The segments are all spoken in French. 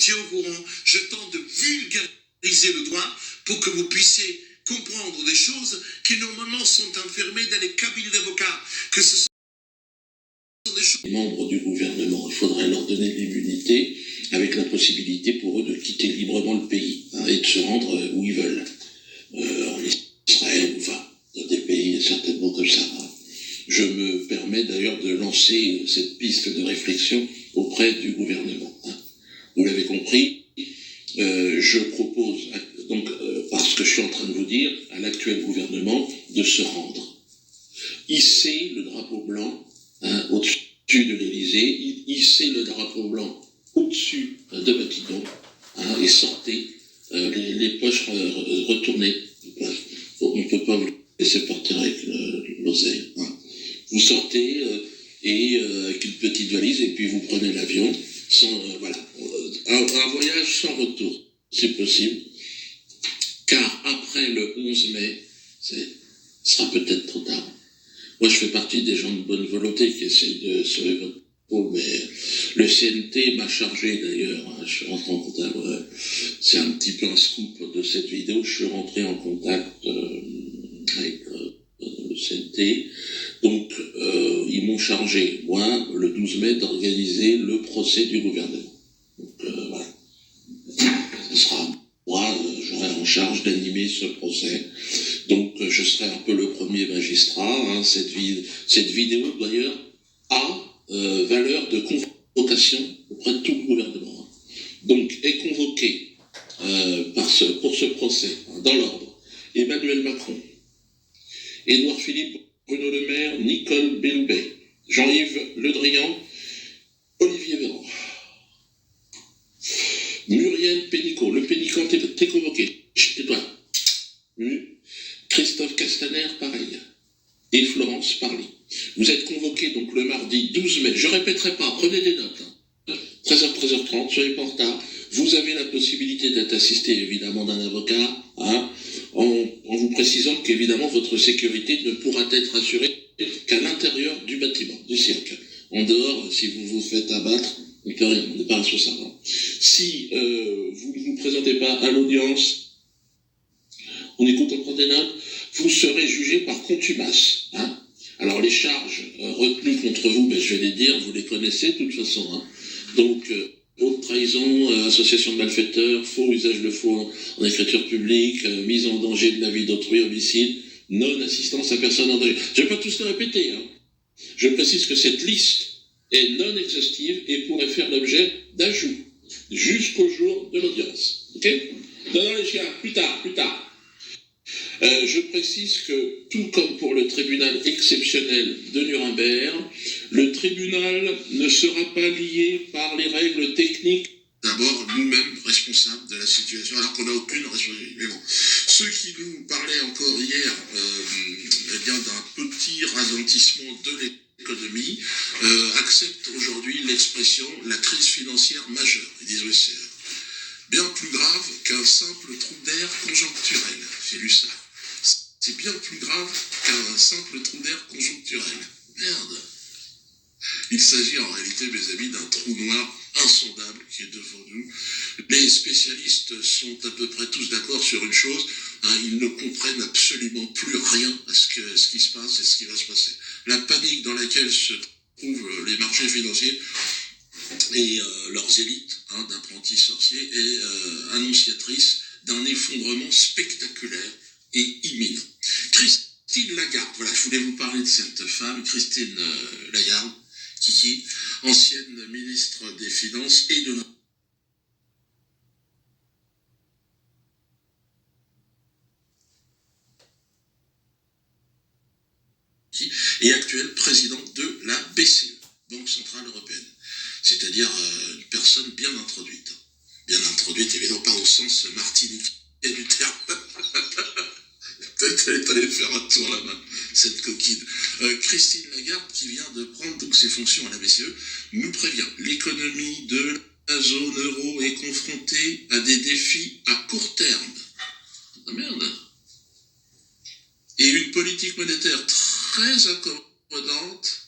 tiens au courant, je tente de vulgariser le droit pour que vous puissiez comprendre des choses qui normalement sont enfermées dans les cabinets d'avocats, que ce sont des choses... Les membres du gouvernement, il faudrait leur donner l'immunité avec la possibilité pour eux de quitter librement le pays et de se rendre où ils veulent. En Israël, enfin, dans des pays certainement comme ça. Je me permets d'ailleurs de lancer cette piste de réflexion auprès du gouvernement. Vous l'avez compris, je propose, donc, parce que je suis en train de vous dire, à l'actuel gouvernement de se rendre. Hisser le drapeau blanc au-dessus de l'Élysée, hisser le drapeau blanc au-dessus de Matignon et sortez les poches retournées. On ne peut pas vous laisser partir avec l'oseille. Vous sortez avec une petite valise et puis vous prenez l'avion. Voilà. Un voyage sans retour, c'est possible. Car après le 11 mai, ce sera peut-être trop tard. Moi, je fais partie des gens de bonne volonté qui essayent de sauver votre peau, mais le CNT m'a chargé d'ailleurs. Je suis rentré en contact. C'est un petit peu un scoop de cette vidéo. Je suis rentré en contact avec le CNT. Donc, ils m'ont chargé, moi, le 12 mai, d'organiser le procès du gouvernement. Donc, voilà. Ce sera, moi, j'aurai en charge d'animer ce procès. Donc, je serai un peu le premier magistrat. Cette vidéo, d'ailleurs, a valeur de convocation auprès de tout le gouvernement. Donc, est convoqué pour ce procès, dans l'ordre, Emmanuel Macron, Édouard Philippe, Bruno Le Maire, Nicole Belloubet, Jean-Yves Le Drian, Olivier Véran, Muriel Pénicaud. Le Pénicaud, t'es convoqué. Tais-toi. Christophe Castaner, pareil. Et Florence Parly. Vous êtes convoqués donc le mardi 12 mai. Je ne répéterai pas, prenez des notes. 13h, 13h30, soyez pas en retard. Vous avez la possibilité d'être assisté évidemment d'un avocat, en vous précisant qu'évidemment votre sécurité ne pourra être assurée qu'à l'intérieur du bâtiment, du cirque. En dehors, si vous vous faites abattre, on n'est pas responsable. Si vous ne vous présentez pas à l'audience, on écoute, on prend des notes, vous serez jugé par contumace. Alors les charges retenues contre vous, je vais les dire, vous les connaissez de toute façon. Donc, haute trahison, association de malfaiteurs, faux usage de faux en écriture publique, mise en danger de la vie d'autrui, homicide, non-assistance à personne en danger. Je ne vais pas tous les répéter. Je précise que cette liste est non exhaustive et pourrait faire l'objet d'ajouts jusqu'au jour de l'audience. Ok ? Non, les chiens, plus tard. Je précise que, tout comme pour le tribunal exceptionnel de Nuremberg, le tribunal ne sera pas lié par les règles techniques. D'abord, nous-mêmes responsables de la situation, alors qu'on n'a aucune responsabilité. Mais bon, ceux qui nous parlaient encore hier d'un petit ralentissement de l'économie acceptent aujourd'hui l'expression « la crise financière majeure ». Ils disent « oui, c'est bien plus grave qu'un simple trou d'air conjoncturel ». J'ai lu ça. C'est bien plus grave qu'un simple trou d'air conjoncturel. Merde. Il s'agit en réalité, mes amis, d'un trou noir insondable qui est devant nous. Les spécialistes sont à peu près tous d'accord sur une chose, ils ne comprennent absolument plus rien à ce qui se passe et ce qui va se passer. La panique dans laquelle se trouvent les marchés financiers et leurs élites d'apprentis sorciers est annonciatrice d'un effondrement spectaculaire et imminent. Christine Lagarde, voilà, je voulais vous parler de cette femme, Christine Lagarde, Kiki, ancienne ministre des Finances et de et actuelle présidente de la BCE, Banque Centrale Européenne. C'est-à-dire une personne bien introduite. Bien introduite, évidemment, pas au sens martiniquais du terme. Peut-être elle est allée faire un tour là-bas, cette coquine. Christine Lagarde, qui vient de prendre donc ses fonctions à la BCE, nous prévient. L'économie de la zone euro est confrontée à des défis à court terme. Ah merde. Et une politique monétaire très accommodante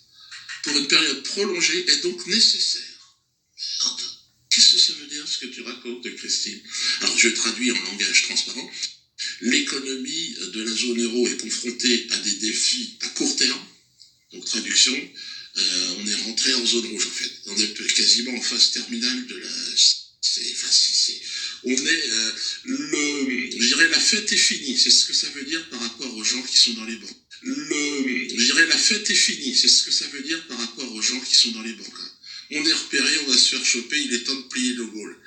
pour une période prolongée est donc nécessaire. Merde. Qu'est-ce que ça veut veux dire, ce que tu racontes, Christine? Alors, je traduis en langage transparent. L'économie de la zone euro est confrontée à des défis à court terme. Donc, traduction, on est rentré en zone rouge, en fait. On est quasiment en phase terminale de la... On est... je dirais, la fête est finie. C'est ce que ça veut dire par rapport aux gens qui sont dans les banques. Je dirais, la fête est finie. C'est ce que ça veut dire par rapport aux gens qui sont dans les banques. On est repéré, on va se faire choper, il est temps de plier le Gaulle.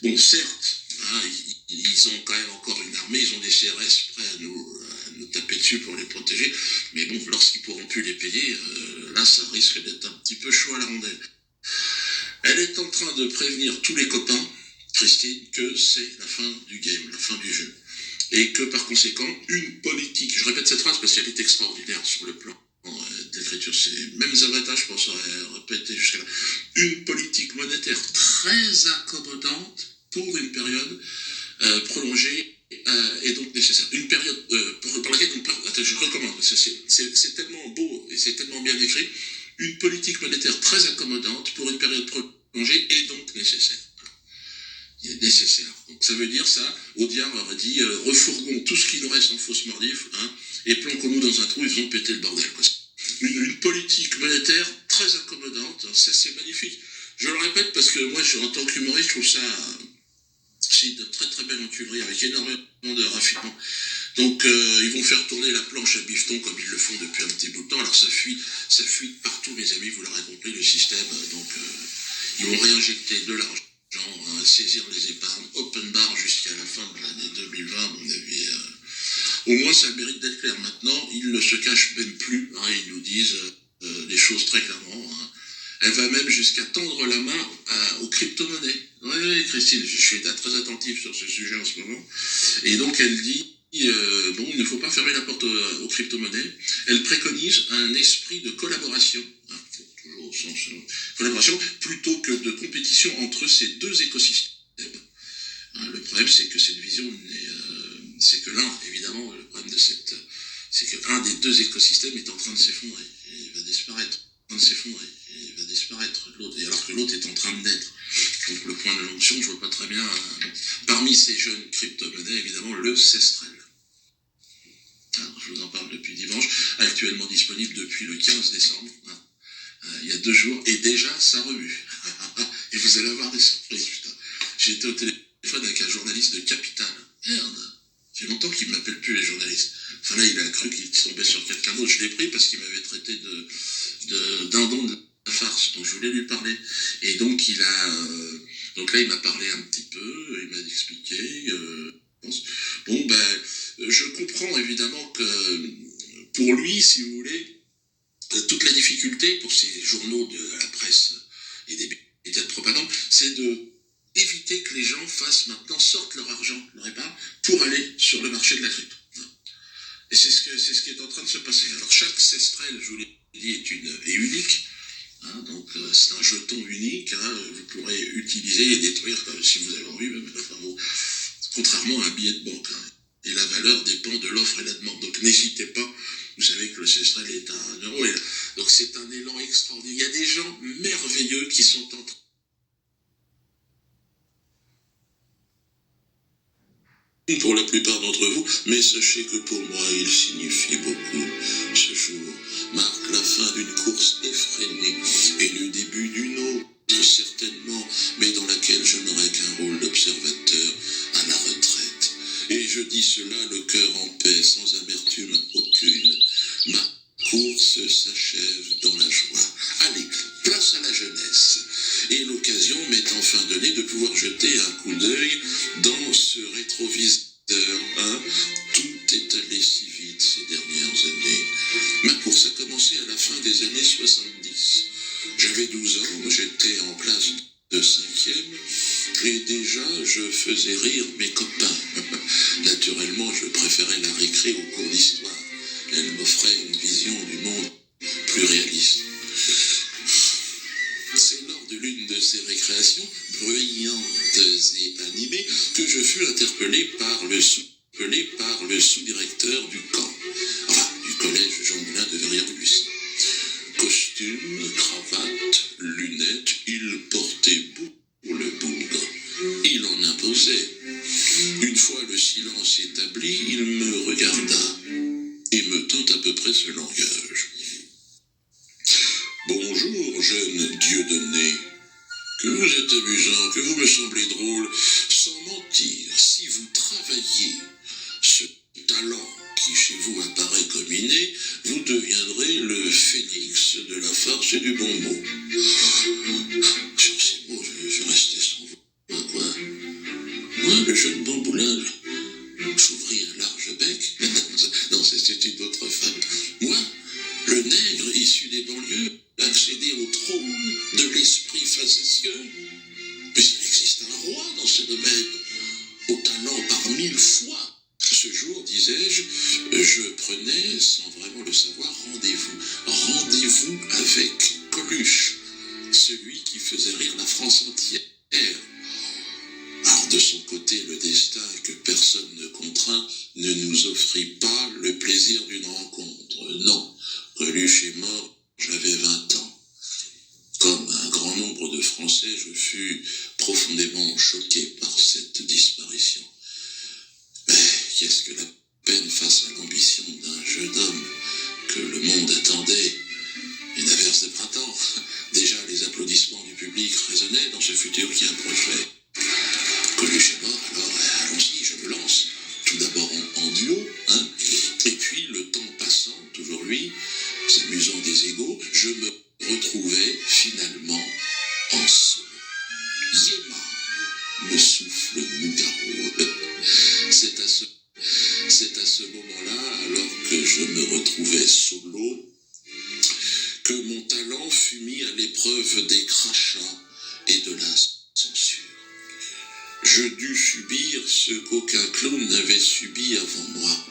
Bon, certes, hein, ils ont quand même encore une armée, ils ont des CRS prêts à nous taper dessus pour les protéger, mais bon, lorsqu'ils pourront plus les payer, là, ça risque d'être un petit peu chaud à la rondelle. Elle est en train de prévenir tous les copains, Christine, que c'est la fin du game, la fin du jeu. Et que par conséquent, une politique, je répète cette phrase parce qu'elle est extraordinaire sur le plan d'écriture, c'est les mêmes avantages, je pense, répéter jusqu'à là. Une politique monétaire très accommodante pour une période prolongée et donc nécessaire. Une période pour laquelle je recommande, c'est tellement beau et c'est tellement bien écrit. Une politique monétaire très accommodante pour une période prolongée et donc nécessaire. Il est nécessaire. Donc ça veut dire ça, Audiard aurait dit refourgons tout ce qui nous reste en fausse mordif, hein, et planquons-nous dans un trou, ils vont péter le bordel, quoi. Une politique monétaire très accommodante, ça c'est magnifique. Je le répète parce que moi, en tant qu'humoriste, je trouve ça c'est de très très belle entulerie avec énormément de raffinement. Donc ils vont faire tourner la planche à bifton comme ils le font depuis un petit bout de temps. Alors ça fuit partout, mes amis, vous l'aurez compris, le système. Donc ils vont réinjecter de l'argent, saisir les épargnes, open bar jusqu'à la fin de l'année 2020, à mon avis. Au moins, ça a le mérite d'être clair. Maintenant, ils ne se cachent même plus. Hein, ils nous disent les choses très clairement. Hein. Elle va même jusqu'à tendre la main aux crypto-monnaies. Oui, Christine, je suis très attentif sur ce sujet en ce moment. Et donc, elle dit, bon, il ne faut pas fermer la porte aux crypto-monnaies. Elle préconise un esprit de collaboration. Hein, toujours au sens collaboration, plutôt que de compétition entre ces deux écosystèmes. Hein, le problème, c'est que cette vision c'est que l'un, évidemment, le problème de c'est qu'un des deux écosystèmes est en train de s'effondrer et il va disparaître. L'autre, et alors que l'autre est en train de naître. Donc le point de l'onction, je vois pas très bien. Parmi ces jeunes crypto-monnaies, évidemment, le Cestrel. Alors, je vous en parle depuis dimanche, actuellement disponible depuis le 15 décembre. Il y a 2 jours, et déjà, ça remue. Et vous allez avoir des surprises, putain. J'ai été au téléphone avec un journaliste de Capital. Merde. Ça fait longtemps qu'il ne m'appelle plus, les journalistes. Enfin là, il a cru qu'il tombait sur quelqu'un d'autre. Je l'ai pris parce qu'il m'avait traité dindon de la farce. Donc je voulais lui parler. Et donc donc là, il m'a parlé un petit peu. Il m'a expliqué. Bon, je comprends évidemment que pour lui, si vous voulez, toute la difficulté pour ces journaux de la presse et des médias de propagande, c'est éviter que les gens sortent leur argent, leur épargne, pour aller sur le marché de la crypto. Et c'est ce qui est en train de se passer. Alors chaque Cestrel, je vous l'ai dit, est unique. Hein, donc c'est un jeton unique. Hein, vous pourrez utiliser et détruire si vous avez envie, même, contrairement à un billet de banque. Hein. Et la valeur dépend de l'offre et la demande. Donc n'hésitez pas. Vous savez que le Cestrel est à 1 euro. Donc c'est un élan extraordinaire. Il y a des gens merveilleux qui sont en train pour la plupart d'entre vous, mais sachez que pour moi, il signifie beaucoup. Ce jour marque la fin d'une course effrénée et le début d'une autre, certainement, mais dans laquelle je n'aurai qu'un rôle d'observateur à la retraite. Et je dis cela le cœur en paix, sans amertume aucune. Ma course s'achève dans la joie. Allez, place à la jeunesse. Et l'occasion m'est enfin donnée de pouvoir jeter un coup d'œil dans ce rétroviseur. Hein. Tout est allé si vite ces dernières années. Ma course a commencé à la fin des années 70. J'avais 12 ans, j'étais en classe de 5e, et déjà je faisais rire mes copains. Naturellement, je préférais la récré au cours d'histoire. Elle m'offrait une vision du monde plus réaliste. C'est lors de l'une de ces récréations, bruyantes et animées, que je fus interpellé par le sous-directeur du camp, du collège Jean Moulin de Verrières-Luce. Costume, cravate, lunettes, il portait beau le bougre. établi, il me regarda et me tint à peu près ce langage. Bonjour, jeune Dieudonné. Que vous êtes amusant, que vous me semblez drôle. Sans mentir, si vous travaillez ce talent qui chez vous apparaît comme inné, vous deviendrez le phénix de la farce et du bon mot. Sur ces mots, je restais sans voix. Quoi? Moi, le jeune Bamboulin, j'ouvris un large bec. Non, c'était une autre femme. Moi, le nègre issu des banlieues, accéder au trône de l'esprit facétieux. Mais il existe un roi dans ce domaine, au talent par 1000 fois. Ce jour, disais-je, je prenais, sans vraiment le savoir, rendez-vous avec Coluche, celui qui faisait rire la France entière. Alors, de son côté, le destin que personne ne contraint ne nous offrit pas le plaisir d'une rencontre. Non, Coluche est mort, j'avais 20 ans. Comme un grand nombre de Français, je fus profondément choqué par cette disparition. Mais qu'est-ce que la peine face à l'ambition d'un jeune homme que le monde attendait? Une averse de printemps. Déjà, les applaudissements du public résonnaient dans ce futur qui approchait. Coluche est mort, alors allons-y, je me lance. Tout d'abord en duo, hein, et puis le temps passant, toujours lui, s'amusant des égaux, je me retrouvais finalement en solo. Yéma, me souffle Nougaro. C'est à ce moment-là, alors que je me retrouvais solo, que mon talent fut mis à l'épreuve des crachats et de la censure. Je dus subir ce qu'aucun clown n'avait subi avant moi.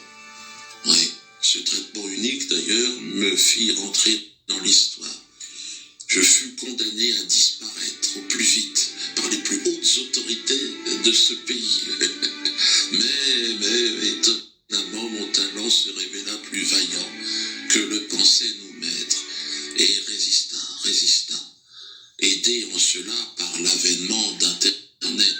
Oui, ce traitement unique, d'ailleurs, me fit rentrer dans l'histoire. Je fus condamné à disparaître au plus vite par les plus hautes autorités de ce pays. Mais étonnamment, mon talent se révéla plus vaillant que le pensaient nos maîtres et résista, aidé en cela par l'avènement d'Internet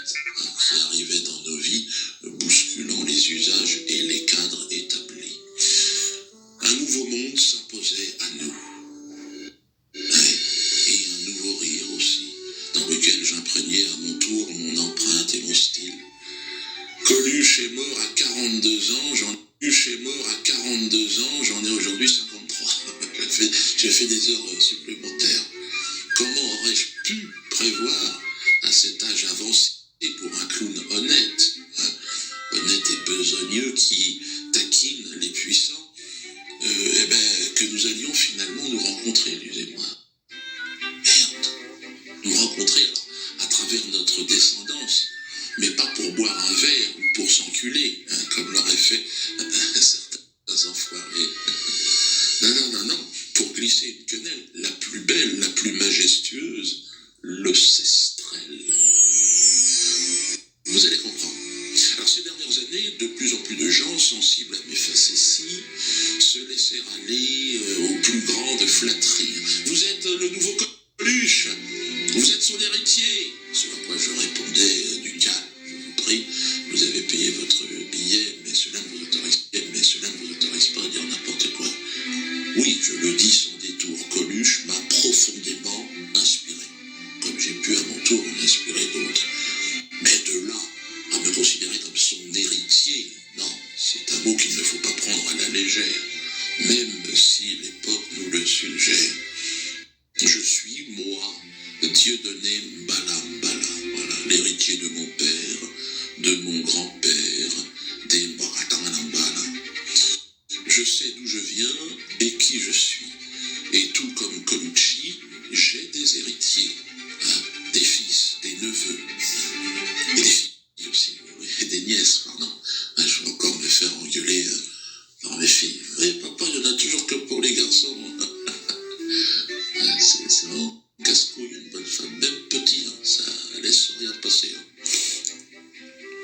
qui arrivait dans nos vies, bousculant les usages et les cadres établis. Un nouveau monde s'imposait à nous. Et un nouveau rire aussi, dans lequel j'imprégnais à mon tour mon empreinte et mon style. Coluche est mort à 42 ans, j'en ai aujourd'hui 53. J'ai fait des heures supplémentaires. Comment aurais-je pu prévoir à cet âge avancé pour un clown honnête, hein, honnête et besogneux qui taquine les puissants, que nous allions finalement nous rencontrer, lui et moi. Merde, nous rencontrer alors, à travers notre descendance, mais pas pour boire un verre ou pour s'enculer, hein, comme l'auraient fait certains enfoirés. Non, pour glisser une quenelle, la plus belle, la plus majestueuse, le Sestrel. Vous allez comprendre. Alors ces dernières années, de plus en plus de gens sensibles à mes facéties se laissèrent aller aux plus grandes flatteries. Vous êtes le nouveau Coluche, vous êtes son héritier. Ce à quoi je répondais du calme, je vous prie, vous avez payé votre billet, mais cela ne vous autorise pas à dire n'importe quoi. Oui, je le dis sans détour, Coluche m'a profondément inspiré, comme j'ai pu à mon tour en inspirer d'autres. Mais de là à me considérer comme son héritier, non, c'est un mot qu'il ne faut pas prendre à la légère, même si l'époque nous le suggère. Je suis, moi, Dieudonné Mbala, voilà, l'héritier de mon père, de mon grand-père, des Mbala. Je sais d'où je viens et qui je suis. Et tout comme Colucci, j'ai des héritiers, hein, des fils, des neveux, et des filles aussi, et des nièces, pardon. Hein, je vais encore me faire engueuler par mes filles. Mais papa, il y en a toujours que pour les garçons. C'est vraiment casse-couille, une bonne femme, même petit, hein, ça laisse rien passer. Hein.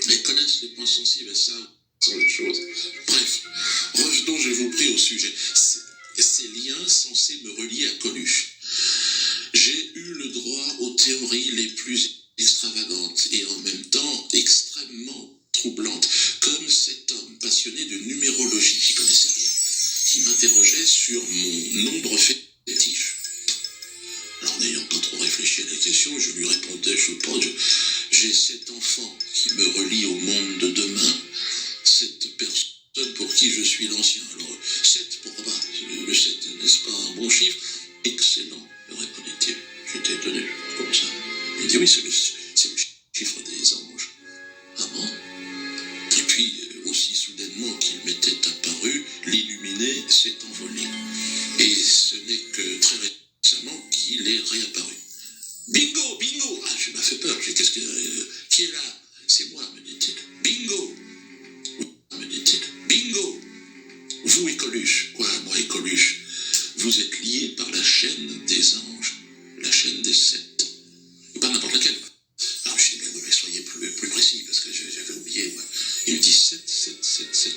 Elles connaissent les points sensibles et ça sont les choses. Bref, revenons, je vous prie, au sujet. Ces liens censés me relier à Coluche. J'ai eu le droit aux théories les plus extravagantes et en même temps extrêmement troublantes, comme cet homme question, je lui répondais, j'ai cet enfant qui me relie au monde de demain, cette personne pour qui je suis l'ancien. Alors, 7, pourquoi pas? Le 7, n'est-ce pas un bon chiffre? Excellent, me répondit-il. J'étais étonné, comme ça. Il dit oui, c'est le chiffre des anges. Ah bon? Et puis, aussi soudainement qu'il m'était apparu, l'illuminé s'est envolé. Et ce n'est que très récemment qu'il est réapparu. Bingo, bingo! Ah, je m'a fait peur. Qu'est-ce que... qui est là? C'est moi, me dit-il. Bingo! Me dit-il. Bingo! Vous et Coluche. Quoi, moi et Coluche? Vous êtes liés par la chaîne des anges. La chaîne des 7. Pas n'importe laquelle. Alors, je dis, mais soyez plus précis, parce que j'avais oublié, moi. Il me dit 7, 7, 7, 7.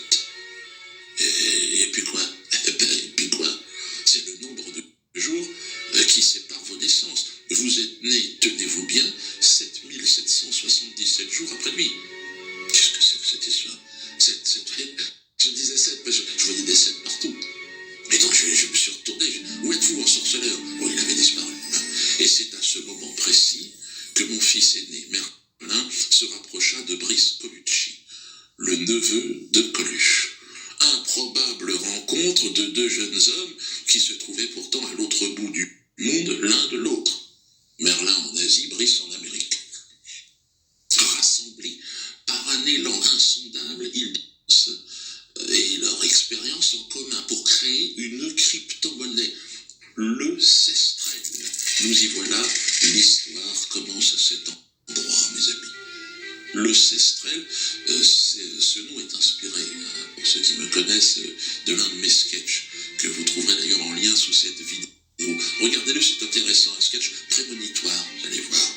Et puis quoi? Et puis quoi? C'est le nombre de jours qui sépare vos naissances. Vous êtes né, tenez-vous bien, 7777 jours après lui. Qu'est-ce que c'est que cette histoire? 7, je disais 7, mais je voyais des 7 partout. Et donc je me suis retourné, où êtes-vous, ensorceleur? Bon, il avait disparu. Et c'est à ce moment précis que mon fils aîné, Merlin, se rapprocha de Brice Colucci, le neveu de Coluche. Improbable rencontre de deux jeunes hommes qui se trouvaient pourtant à l'autre bout du monde l'un de l'autre. Merlin en Asie, Brice en Amérique. Rassemblés par un élan insondable, ils dansent et leur expérience en commun pour créer une crypto-monnaie, le Sestrel. Nous y voilà, l'histoire commence à cet endroit, mes amis. Le Sestrel, ce nom est inspiré, pour ceux qui me connaissent, de l'un de mes sketchs, que vous trouverez d'ailleurs en lien sous cette vidéo. Regardez-le, c'est intéressant, un sketch prémonitoire, vous allez voir.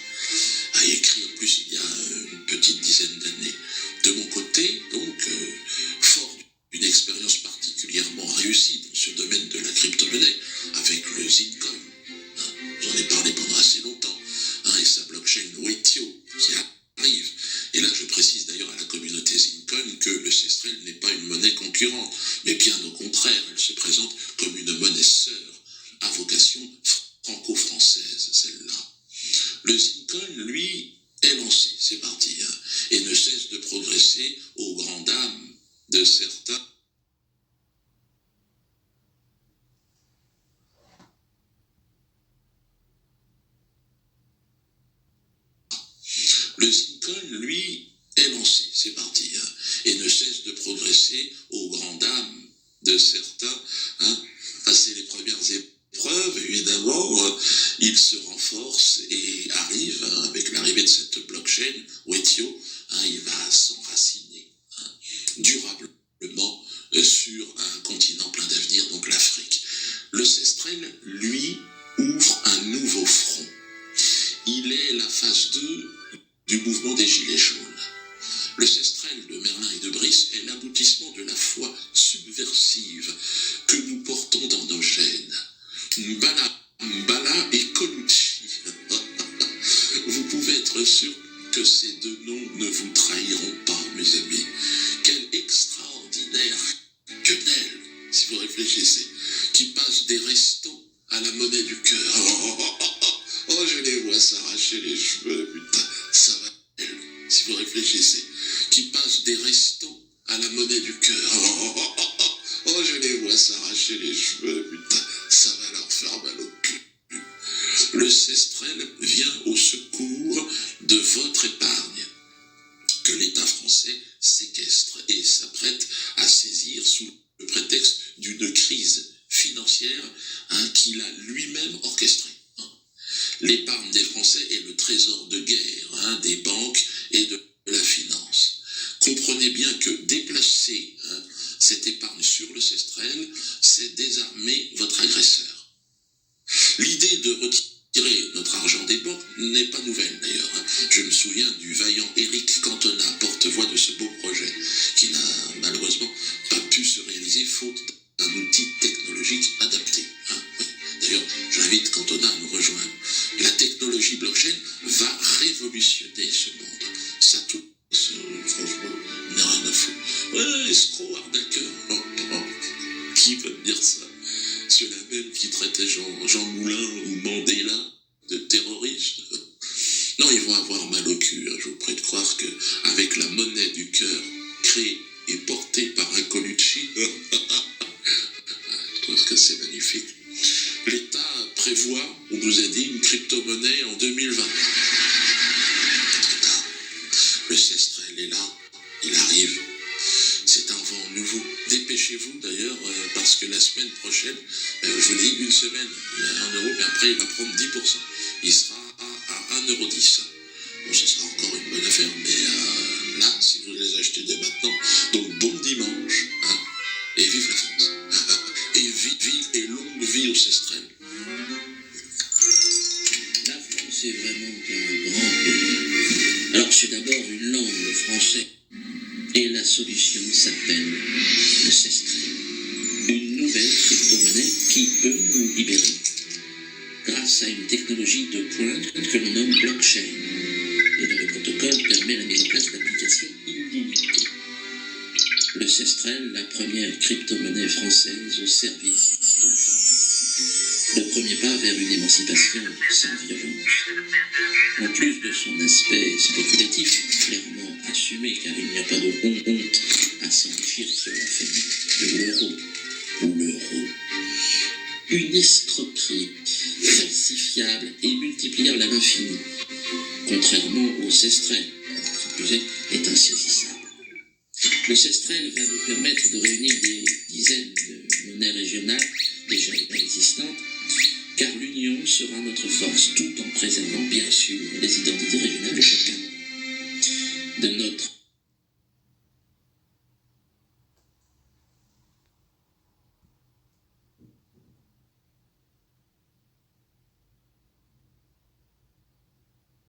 A écrit en plus il y a une petite dizaine d'années. De mon côté, donc, fort d'une expérience particulièrement réussie dans ce domaine de la crypto-monnaie, avec le Zitcoin. J'en ai parlé pendant assez longtemps, et sa blockchain Wetio, qui arrive. Et là, je précise d'ailleurs à la communauté Zitcoin que le Sestrel n'est pas une monnaie concurrente, mais bien au contraire, elle se présente comme une monnaie sœur, à vocation franco-française, celle-là. Le Zitcoin, lui, est lancé, c'est parti, et ne cesse de progresser aux grandes dames de certains. Le Zitcoin, lui, est lancé, c'est parti, et ne cesse de progresser aux grandes dames de certains, passer les premières épreuves, évidemment, il se renforce et arrive, avec l'arrivée de cette blockchain, Wetio, il va s'enraciner durablement sur un continent plein d'avenir, donc l'Afrique. Le Sestrel, lui, ouvre un nouveau front. Il est la phase 2 du mouvement des Gilets jaunes. Le Sestrel de Merlin et de Brice est l'aboutissement de la foi subversive que nous portons dans nos gènes. Mbala et Colucci. Vous pouvez être sûr que ces deux noms ne vous trahiront pas, mes amis. Quel extraordinaire quenelle, si vous réfléchissez, qui passe des restos à la monnaie du cœur. Oh, je les vois s'arracher les cheveux, putain, ça va, si vous réfléchissez, qui passe des restos à la monnaie du cœur. Oh, je les vois s'arracher les cheveux, putain, ça va leur faire mal au cul. Le Sestrel vient au secours de votre épargne, que l'État français séquestre et s'apprête à saisir sous le prétexte d'une crise financière qu'il a lui-même orchestrée. L'épargne des Français est le trésor de guerre des banques et de la finance. Comprenez bien que déplacer cette épargne sur le Sestrel, c'est désarmer votre agresseur. L'idée de retirer notre argent des banques n'est pas nouvelle d'ailleurs. Je me souviens du vaillant Éric Cantona, porte-voix de ce beau projet, qui n'a malheureusement pas pu se réaliser faute d'un outil technologique adapté. D'ailleurs, j'invite Cantona à nous rejoindre. La technologie blockchain va révolutionner ce monde. Ça tout, franchement, n'a rien à foutre. Ouais, escroc, arnaqueur. Qui va me dire ça? Ceux-là même qui traitaient Jean Moulin ou Mandela de terroristes. Non, ils vont avoir mal au cul. Je vous prie de croire qu'avec la monnaie du cœur créée et portée par un Colucci, je trouve que c'est magnifique. L'État prévoit, on nous a dit, une crypto-monnaie en 2020. Le Sestrel est là, il arrive. C'est un vent nouveau. Dépêchez-vous d'ailleurs, parce que la semaine prochaine, je vous dis une semaine, il y a 1 euro, mais après il va prendre 10%. Il sera à 1,10 €. Bon, ça sera encore une bonne affaire, mais là, si vous les achetez dès maintenant, donc bon dimanche, hein, et vive la France. Et vive et longue vie au Sestrel. La France est vraiment un grand pays. Alors c'est d'abord une langue, le français. Et la solution s'appelle le Sestrel. Une nouvelle crypto-monnaie qui peut nous libérer grâce à une technologie de pointe que l'on nomme blockchain. Et dont le protocole permet la mise en place d'applications illimitées. Le Sestrel, la première crypto-monnaie française au service de la France. Le premier pas vers une émancipation sans violence. En plus de son aspect spéculatif, clairement assumé, car il n'y a pas de honte à s'enrichir sur la famille de l'euro ou l'euro. Une escroquerie falsifiable et multipliable à l'infini, contrairement au Sestrel, qui plus est insaisissable. Le Sestrel va nous permettre de réunir des dizaines de monnaies régionales déjà existantes, car l'union sera notre force, tout en préservant bien sûr les identités régionales de chacun. De notre